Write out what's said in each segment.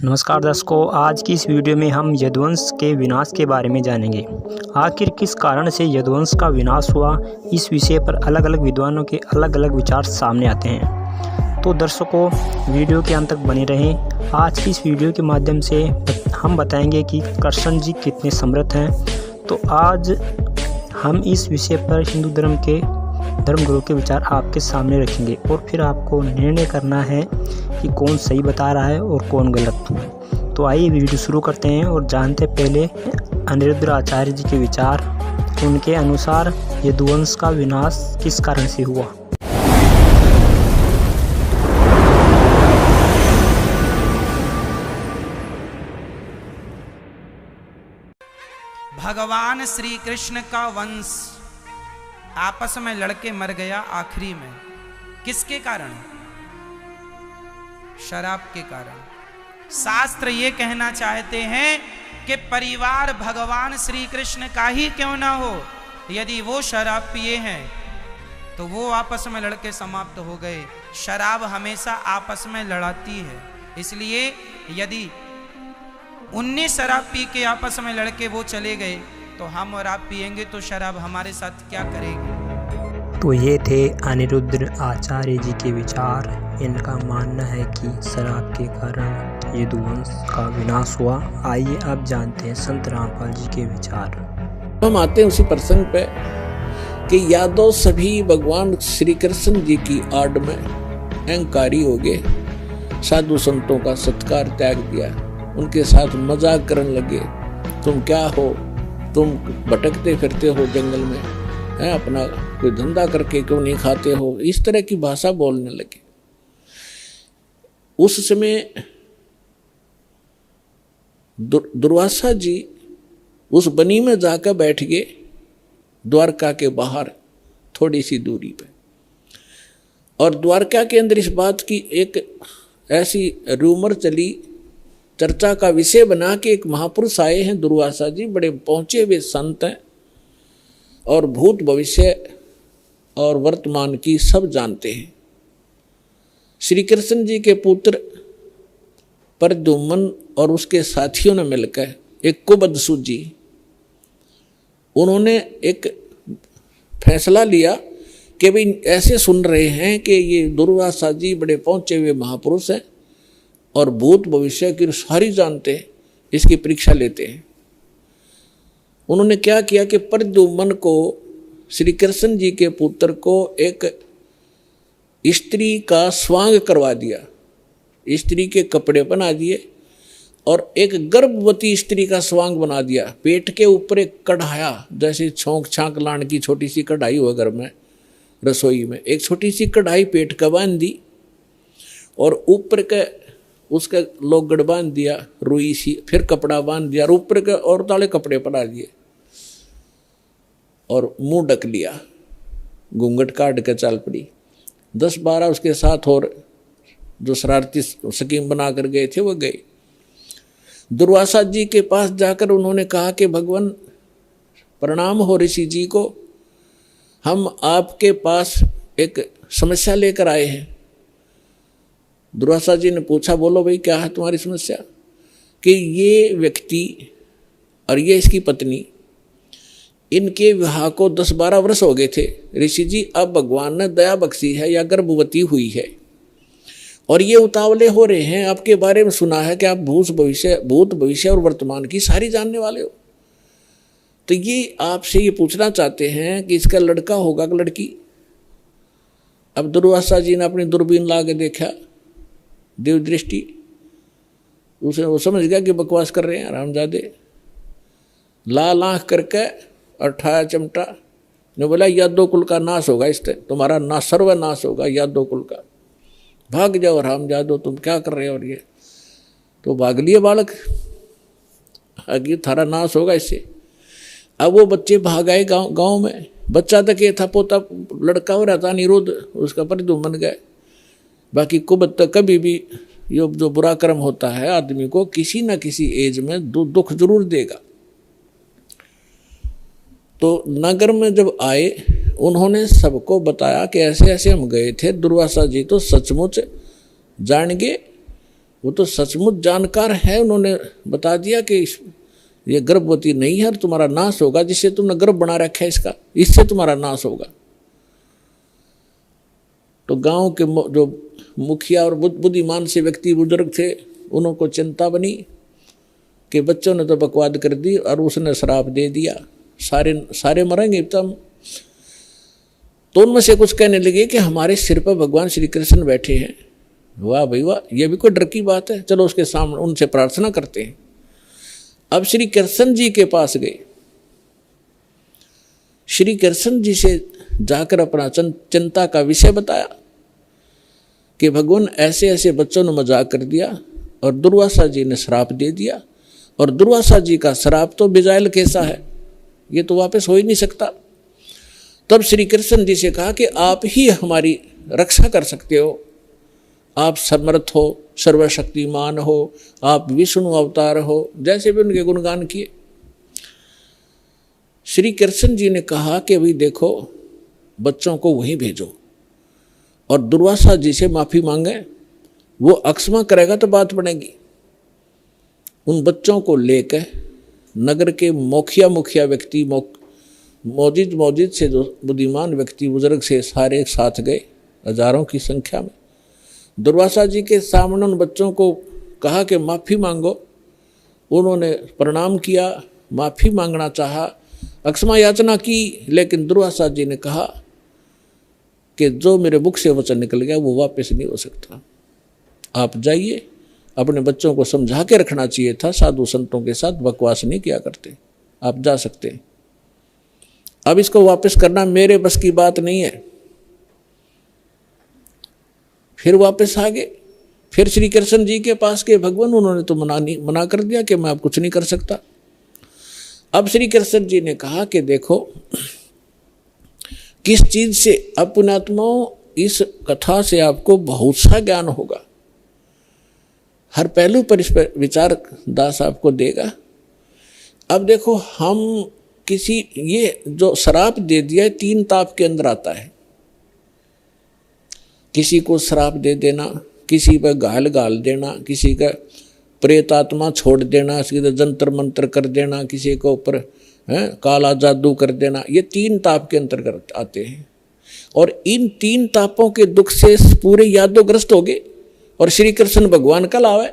नमस्कार दर्शकों, आज की इस वीडियो में हम यदुवंश के विनाश के बारे में जानेंगे। आखिर किस कारण से यदुवंश का विनाश हुआ, इस विषय पर अलग अलग विद्वानों के अलग अलग विचार सामने आते हैं। तो दर्शकों, वीडियो के अंत तक बने रहें। आज की इस वीडियो के माध्यम से हम बताएंगे कि कृष्ण जी कितने समर्थ हैं। तो आज हम इस विषय पर हिंदू धर्म के धर्मगुरु के विचार आपके सामने रखेंगे और फिर आपको निर्णय करना है कि कौन सही बता रहा है और कौन गलत। तो आइए वीडियो शुरू करते हैं और जानते पहले अनिरुद्ध आचार्य जी के विचार। उनके अनुसार यदुवंश का विनाश किस कारण से हुआ। भगवान श्री कृष्ण का वंश आपस में लड़के मर गया आखिरी में। किसके कारण? शराब के कारण। शास्त्र ये कहना चाहते हैं कि परिवार भगवान श्री कृष्ण का ही क्यों ना हो, यदि वो शराब पिए हैं तो वो आपस में लड़के समाप्त हो गए। शराब हमेशा आपस में लड़ाती है, इसलिए यदि 19 शराब पी के आपस में लड़के वो चले गए तो हम और आप पिएंगे तो शराब हमारे साथ क्या करेगी। तो ये थे अनिरुद्ध आचार्य जी के विचार। इनका मानना है कि शराब के कारण यदुवंश का विनाश हुआ। आइए अब जानते हैं संत रामपाल जी के विचार। हम आते हैं उसी प्रसंग पे कि यादव सभी भगवान श्री कृष्ण जी की आड़ में अहंकारी हो गए, साधु संतों का सत्कार त्याग दिया, उनके साथ मजाक करने लगे। तुम क्या हो, तुम भटकते फिरते हो जंगल में, है अपना कोई धंधा करके क्यों नहीं खाते हो, इस तरह की भाषा बोलने लगे। उस समय दुर्वासा जी उस बनी में जाकर बैठ गए, द्वारका के बाहर थोड़ी सी दूरी पे। और द्वारका के अंदर इस बात की एक ऐसी रूमर चली, चर्चा का विषय बना के एक महापुरुष आए हैं दुर्वासा जी, बड़े पहुंचे हुए संत हैं और भूत भविष्य और वर्तमान की सब जानते हैं। श्री कृष्ण जी के पुत्र प्रद्युम्न और उसके साथियों ने मिलकर एक कुबद सूझी। उन्होंने एक फैसला लिया कि भाई ऐसे सुन रहे हैं कि ये दुर्वासा जी बड़े पहुंचे हुए महापुरुष हैं और भूत भविष्य की सारी जानते हैं, इसकी परीक्षा लेते हैं। उन्होंने क्या किया कि प्रद्युम्न को, श्री कृष्ण जी के पुत्र को, एक स्त्री का स्वांग करवा दिया, स्त्री के कपड़े बना दिए और एक गर्भवती स्त्री का स्वांग बना दिया। पेट के ऊपर एक कढ़ाया, जैसे छोंक छांक लाने की छोटी सी कढ़ाई हो घर में, रसोई में एक छोटी सी कढ़ाई पेट का बांध दी और ऊपर के उसका लोगड़ बांध दिया रुई सी, फिर कपड़ा बांध दिया और ऊपर के और ताले कपड़े पड़ा दिए और मुंह ढक लिया, घूंघट काट के चाल पड़ी। 10-12 उसके साथ और जो शरारती स्कीम बना कर गए थे वो गए। दुर्वासा जी के पास जाकर उन्होंने कहा कि भगवान प्रणाम हो ऋषि जी को, हम आपके पास एक समस्या लेकर आए हैं। दुर्वासा जी ने पूछा, बोलो भाई क्या है तुम्हारी समस्या। कि ये व्यक्ति और ये इसकी पत्नी, इनके विवाह को 10-12 वर्ष हो गए थे ऋषि जी। अब भगवान ने दया बख्शी है या गर्भवती हुई है और ये उतावले हो रहे हैं। आपके बारे में सुना है कि आप भूत भविष्य और वर्तमान की सारी जानने वाले हो, तो ये आपसे ये पूछना चाहते हैं कि इसका लड़का होगा कि लड़की। अब दुर्वासा जी ने अपनी दूरबीन ला के देखा, देव दृष्टि, उसे वो समझ गया कि बकवास कर रहे हैं रामजादे। लाल आंख करके और ठाया चमटा ने बोला, यादव कुल का नाश होगा, इससे तुम्हारा नाश सर्वनाश होगा, यादव कुल का। भाग जाओ रामजादो, तुम क्या कर रहे हो। और ये तो भाग लिए बालक, आगे थारा नाश होगा इससे। अब वो बच्चे भाग आए गाँव में। बच्चा तक ये था, पोता लड़का हो रहा था अनिरुद्ध, उसका प्रद्युम्न बन गए। बाकी कुबद तक कभी भी ये जो बुरा कर्म होता है आदमी को किसी न किसी एज में दुख जरूर देगा। तो नगर में जब आए उन्होंने सबको बताया कि ऐसे ऐसे हम गए थे। दुर्वासा जी तो सचमुच जान गए, वो तो सचमुच जानकार है, उन्होंने बता दिया कि ये गर्भवती नहीं है और तुम्हारा नाश होगा, जिससे तुमने गर्भ बना रखा है इसका, इससे तुम्हारा नाश होगा। तो गांव के जो मुखिया और बुद्धिमान से व्यक्ति बुजुर्ग थे, उनको चिंता बनी कि बच्चों ने तो बकवाद कर दी और उसने श्राप दे दिया, सारे मरेंगे तब। तो उनमें से कुछ कहने लगे कि हमारे सिर पर भगवान श्री कृष्ण बैठे हैं। वाह भाई वाह, ये भी कोई डर की बात है, चलो उसके सामने उनसे प्रार्थना करते हैं। अब श्री कृष्ण जी के पास गए, श्री कृष्ण जी से जाकर अपना चिंता का विषय बताया कि भगवान ऐसे ऐसे बच्चों ने मजाक कर दिया और दुर्वासा जी ने श्राप दे दिया, और दुर्वासा जी का श्राप तो बिजायल कैसा है, ये तो वापस हो ही नहीं सकता। तब श्री कृष्ण जी से कहा कि आप ही हमारी रक्षा कर सकते हो, आप समर्थ हो, सर्वशक्तिमान हो, आप विष्णु अवतार हो, जैसे भी उनके गुणगान किए। श्री कृष्ण जी ने कहा कि भाई देखो, बच्चों को वहीं भेजो और दुर्वासा जी से माफी मांगे, वो अक्षमा करेगा तो बात बनेगी। उन बच्चों को लेकर नगर के मुखिया व्यक्ति, मौजिद से जो बुद्धिमान व्यक्ति बुजुर्ग से सारे एक साथ गए, हजारों की संख्या में। दुर्वासा जी के सामने उन बच्चों को कहा कि माफ़ी मांगो। उन्होंने प्रणाम किया, माफ़ी मांगना चाहा, अक्षमा याचना की, लेकिन दुर्वासा जी ने कहा कि जो मेरे मुख से वचन निकल गया वो वापस नहीं हो सकता, आप जाइए। अपने बच्चों को समझा के रखना चाहिए था, साधु संतों के साथ बकवास नहीं किया करते, आप जा सकते हैं। अब इसको वापस करना मेरे बस की बात नहीं है। फिर वापस आ गए, फिर श्री कृष्ण जी के पास के भगवान, उन्होंने तो मना कर दिया कि मैं अब कुछ नहीं कर सकता। अब श्री कृष्ण जी ने कहा कि देखो, किस चीज से, अब पुण्यात्माओं इस कथा से आपको बहुत सा ज्ञान होगा, हर पहलू पर इस पर विचार दास आपको देगा। अब देखो, हम किसी, ये जो श्राप दे दिया 3 ताप के अंदर आता है। किसी को श्राप दे देना, किसी पर गाल देना, किसी का प्रेत आत्मा छोड़ देना, किसी का जंतर मंत्र कर देना, किसी के ऊपर काला जादू कर देना, ये 3 ताप के अंतर्गत आते हैं। और इन 3 तापों के दुख से पूरे यादोग्रस्त हो गए और श्री कृष्ण भगवान कल आवे।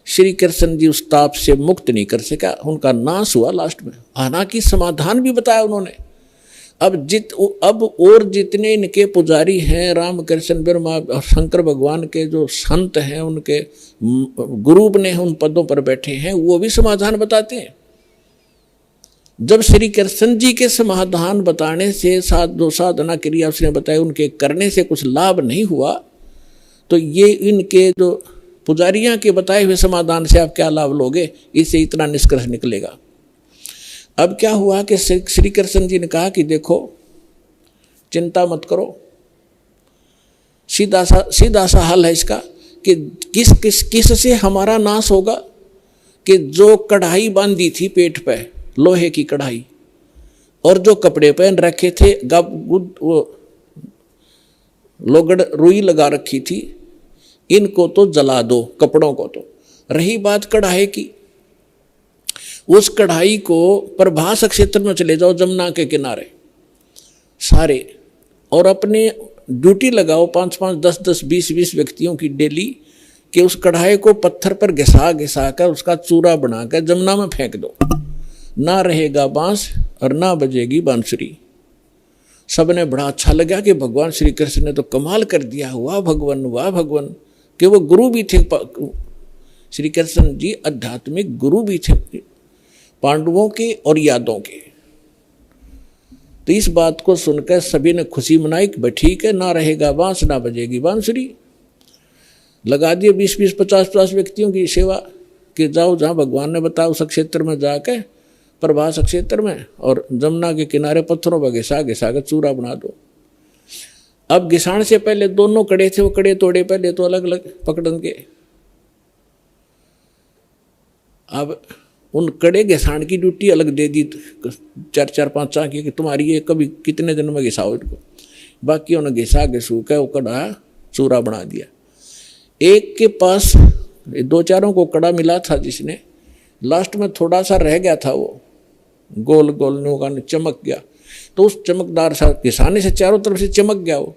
श्री कृष्ण जी उस ताप से मुक्त नहीं कर सका, उनका नाश हुआ लास्ट में। हालांकि समाधान भी बताया उन्होंने। अब और जितने इनके पुजारी हैं, राम कृष्ण ब्रह्मा और शंकर भगवान के जो संत हैं, उनके गुरु ने उन पदों पर बैठे हैं, वो भी समाधान बताते हैं। जब श्री कृष्ण जी के समाधान बताने से जो साधना क्रिया उसने बताई, उनके करने से कुछ लाभ नहीं हुआ, तो ये इनके जो पुजारियां के बताए हुए समाधान से आप क्या लाभ लोगे, इससे इतना निष्कर्ष निकलेगा। अब क्या हुआ कि श्री कृष्ण जी ने कहा कि देखो, चिंता मत करो, सीधा सा हल है इसका कि किस से हमारा नाश होगा। कि जो कढ़ाई बांधी थी पेट पे, लोहे की कढ़ाई, और जो कपड़े पहन रखे थे, वो लोगड़ रुई लगा रखी थी, इनको तो जला दो, कपड़ों को तो। रही बात कढ़ाई की, उस कढ़ाई को प्रभास क्षेत्र में चले जाओ, जमुना के किनारे सारे, और अपने ड्यूटी लगाओ 5-5, 10-10, 20-20 व्यक्तियों की डेली, कि उस कढ़ाई को पत्थर पर घिसा कर उसका चूरा बनाकर जमुना में फेंक दो। ना रहेगा बांस और ना बजेगी बांसुरी। सबने बड़ा अच्छा लगा कि भगवान श्री कृष्ण ने तो कमाल कर दिया, वाह भगवान, वाह भगवान। कि वो गुरु भी थे, श्री कृष्ण जी आध्यात्मिक गुरु भी थे पांडवों के और यादों के। तो इस बात को सुनकर सभी ने खुशी मनाई कि ठीक है, ना रहेगा बांस ना बजेगी बांसुरी। लगा दिए 20-20, 50-50 व्यक्तियों की सेवा कि जाओ जहाँ भगवान ने बताया उस क्षेत्र में जाके, प्रभास क्षेत्र में, और जमुना के किनारे पत्थरों पर घिसा कर चूरा बना दो। अब घिसाण से पहले दोनों कड़े थे, वो कड़े तोड़े पहले तो अलग अलग पकड़न के। अब उन कड़े घिसाण की ड्यूटी अलग दे दी 4-4, 5 की, कि तुम्हारी ये कभी कितने दिन में घिसाओ इनको। बाकी उन्होंने घिसा के सूखा वो कड़ा चूरा बना दिया। एक के पास दो चारों को कड़ा मिला था जिसने, लास्ट में थोड़ा सा रह गया था, वो गोल गोल नौका चमक गया, तो उस चमकदार सा घिसाने से चारों तरफ से चमक गया वो।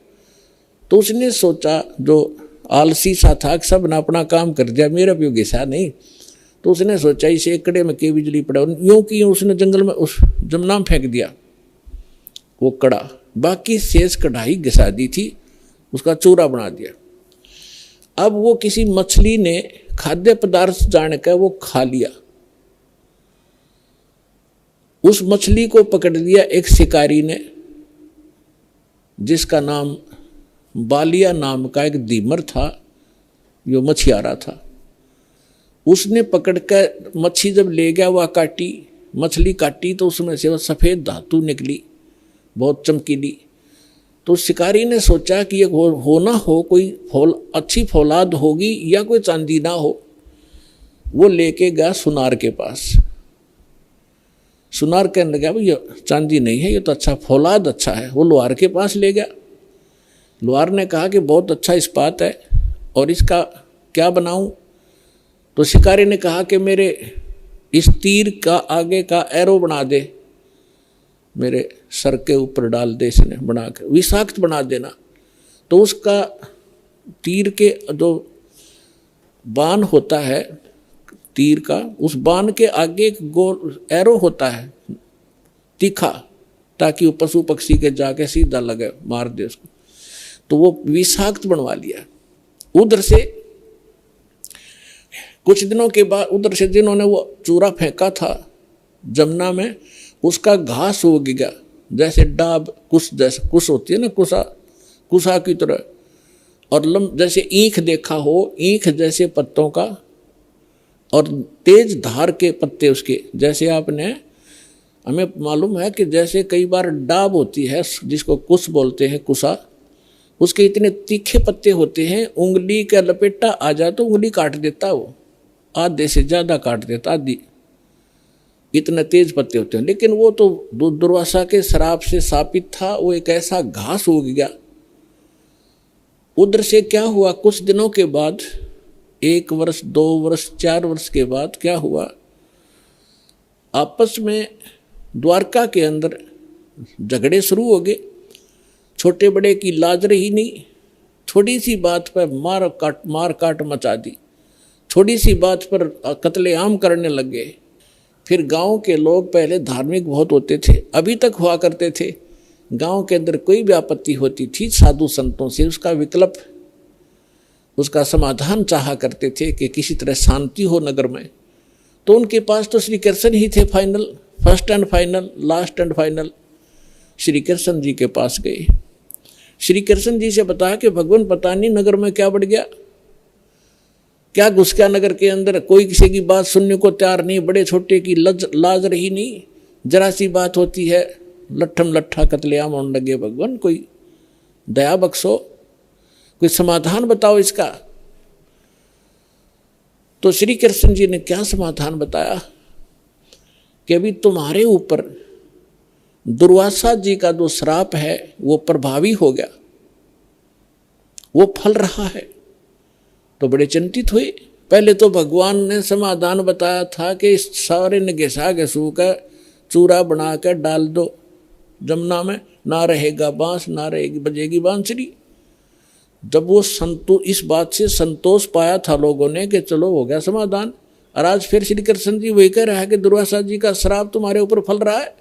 तो उसने सोचा, जो आलसी सा था, सब ने अपना काम कर दिया, मेरा भी घिसा नहीं, तो उसने सोचा इसे एक कड़े में के बिजली पड़ा, यूं की उसने जंगल में उस जमुना में फेंक दिया वो कड़ा, बाकी शेष कढ़ाई घिसा दी थी, उसका चूरा बना दिया। अब वो किसी मछली ने खाद्य पदार्थ जानकर वो खा लिया, उस मछली को पकड़ लिया एक शिकारी ने, जिसका नाम बालिया नाम का एक दीमर था, जो मछियारा था। उसने पकड़कर मच्छी जब ले गया, वह काटी, मछली काटी तो उसमें से वह सफ़ेद धातु निकली, बहुत चमकीली। तो शिकारी ने सोचा कि ये हो ना हो कोई अच्छी फौलाद होगी या कोई चांदी ना हो। वो लेके गया सुनार के पास। सुनार कहने लगा भाई ये चांदी नहीं है, ये तो अच्छा फौलाद अच्छा है। वो लोहार के पास ले गया। लोहार ने कहा कि बहुत अच्छा इस्पात है और इसका क्या बनाऊं? तो शिकारी ने कहा कि मेरे इस तीर का आगे का एरो बना दे, मेरे सर के ऊपर डाल दे, इसने बना के विषाक्त बना देना। तो उसका तीर के जो बाण होता है तीर का, उस बाण के आगे एक गोल एरो होता है तीखा, ताकि वो पशु पक्षी के जाके सीधा लगे, मार दे उसको। तो वो विषाक्त बनवा लिया। उधर से कुछ दिनों के बाद, उधर से जिन्होंने वो चूरा फेंका था जमुना में, उसका घास हो गया, जैसे डाब कुश, जैसे कुश होती है ना, कुशा की तरह, और जैसे ईख देखा हो, ईख जैसे पत्तों का, और तेज धार के पत्ते उसके, जैसे आपने, हमें मालूम है कि जैसे कई बार डाब होती है जिसको कुश बोलते हैं, कुशा, उसके इतने तीखे पत्ते होते हैं, उंगली का लपेटा आ जाए तो उंगली काट देता, वो आधे से ज़्यादा काट देता, आधी, इतने तेज पत्ते होते हैं। लेकिन वो तो दुर्वासा के श्राप से शापित था, वो एक ऐसा घास हो गया। उधर से क्या हुआ, कुछ दिनों के बाद, 1 वर्ष 2 वर्ष 4 वर्ष के बाद क्या हुआ, आपस में द्वारका के अंदर झगड़े शुरू हो गए। छोटे बड़े की लाज रही नहीं, थोड़ी सी बात पर मार काट मचा दी, थोड़ी सी बात पर कत्लेआम करने लग गए। फिर गांव के लोग पहले धार्मिक बहुत होते थे, अभी तक हुआ करते थे। गांव के अंदर कोई भी आपत्ति होती थी साधु संतों से, उसका विकल्प, उसका समाधान चाहा करते थे कि किसी तरह शांति हो नगर में। तो उनके पास तो श्री कृष्ण ही थे final, first and final, last and final. Shri Krishna ji के पास गए। श्री कृष्ण जी से बताया कि भगवान पता नहीं नगर में क्या बढ़ गया, क्या घुस गया नगर के अंदर, कोई किसी की बात सुनने को तैयार नहीं, बड़े छोटे की लाज रही नहीं, जरा सी बात होती है लट्ठम लट्ठा कत्लेआम होने लगे। भगवान कोई दया बख्शो, कोई समाधान बताओ इसका। तो श्री कृष्ण जी ने क्या समाधान बताया कि अभी तुम्हारे ऊपर दुर्वासा जी का जो श्राप है वो प्रभावी हो गया, वो फल रहा है। तो बड़े चिंतित हुए। पहले तो भगवान ने समाधान बताया था कि इस सारे ने घिसा घिसू का चूरा बना कर डाल दो जमुना में, ना रहेगा बांस, ना रहेगी बजेगी बांसुरी। जब वो इस बात से संतोष पाया था लोगों ने कि चलो हो गया समाधान, और आज फिर श्री कृष्ण जी वही कह रहा है कि दुर्वासा जी का श्राप तुम्हारे ऊपर फल रहा है।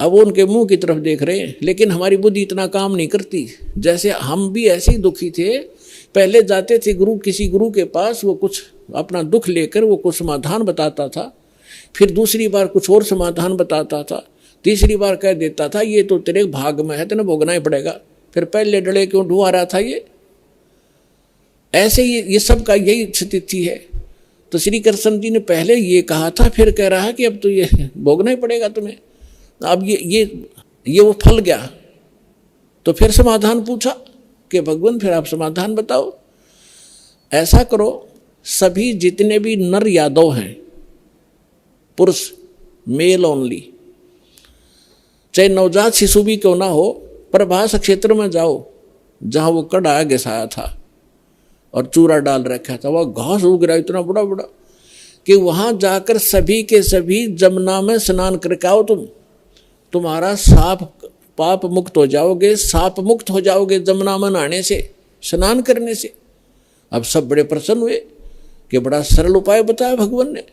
अब वो उनके मुंह की तरफ देख रहे हैं, लेकिन हमारी बुद्धि इतना काम नहीं करती। जैसे हम भी ऐसे ही दुखी थे, पहले जाते थे किसी गुरु के पास, वो कुछ अपना दुख लेकर वो कुछ समाधान बताता था, फिर दूसरी बार कुछ और समाधान बताता था, तीसरी बार कह देता था ये तो तेरे भाग में है, तेने भोगना ही पड़ेगा। फिर पहले डले क्यों ढूंढा रहा था ये। ऐसे ही ये सब का यही स्थिति है। तो श्री कृष्ण जी ने पहले ये कहा था, फिर कह रहा है कि अब तो ये भोगना ही पड़ेगा तुम्हें। अब ये वो फल गया। तो फिर समाधान पूछा कि भगवान फिर आप समाधान बताओ। ऐसा करो, सभी जितने भी नर यादव हैं, पुरुष, मेल ओनली, चाहे नवजात शिशु भी क्यों ना हो, प्रभास क्षेत्र में जाओ जहां वो कड़ा घिसाया था, और चूरा डाल रखा था, वह घास उग रहा इतना बड़ा बड़ा कि वहां जाकर सभी के सभी जमुना में स्नान करके आओ, तुम्हारा साप पाप मुक्त हो जाओगे, साप मुक्त हो जाओगे जमुना में नहाने से, स्नान करने से। अब सब बड़े प्रसन्न हुए कि बड़ा सरल उपाय बताया भगवान ने।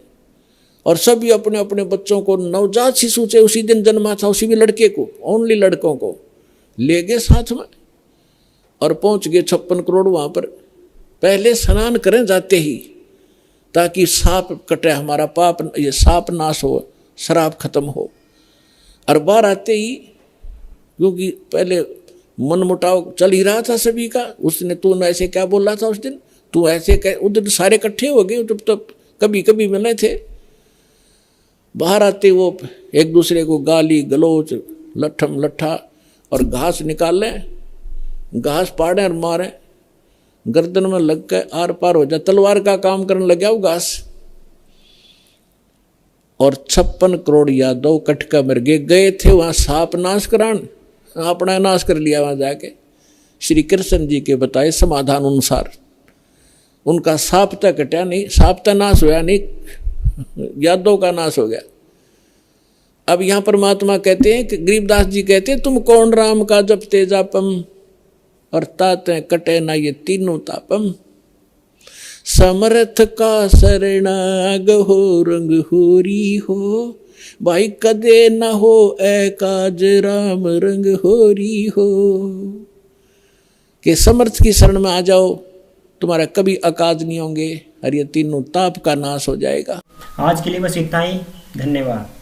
और सभी अपने अपने बच्चों को, नवजात शिशु से उसी दिन जन्मा था उसी भी लड़के को, ओनली लड़कों को ले गए साथ में और पहुंच गए 56 करोड़ वहां पर। पहले स्नान करें जाते ही, ताकि सांप कटे, हमारा पाप, ये सांप नाश हो, शराब खत्म हो। और बाहर आते ही, क्योंकि पहले मनमुटाव चल ही रहा था सभी का, उसने तू ऐसे क्या बोल रहा था उस दिन, तू ऐसे कह, उधर सारे इकट्ठे हो गए, तो कभी कभी मिले थे। बाहर आते वो एक दूसरे को गाली गलोच, लट्ठम लट्ठा और घास निकाल लें, घास पाड़े और मारे, गर्दन में लग के आर पार हो जाए, तलवार का काम करने लग गया वो घास। और 56 करोड़ यादव कटका मर गए थे वहां सांप नाश करान, अपना नाश कर लिया वहां जाके। श्री कृष्ण जी के बताए समाधान अनुसार उनका सांप तक कटा नहीं, सांप तक नाश होया नहीं, यादव का नाश हो गया। अब यहां परमात्मा कहते हैं कि गरीबदास जी कहते हैं, तुम कौन राम का जपते जापम और ताते कटे ना ये तीनों तापम। समर्थ का शरणाग हो रंग होरी हो, भाई कदे न हो ए काज राम रंग होरी हो। कि समर्थ की शरण में आ जाओ, तुम्हारा कभी अकाज नहीं होंगे और ये तीनों ताप का नाश हो जाएगा। आज के लिए बस इतना ही, धन्यवाद।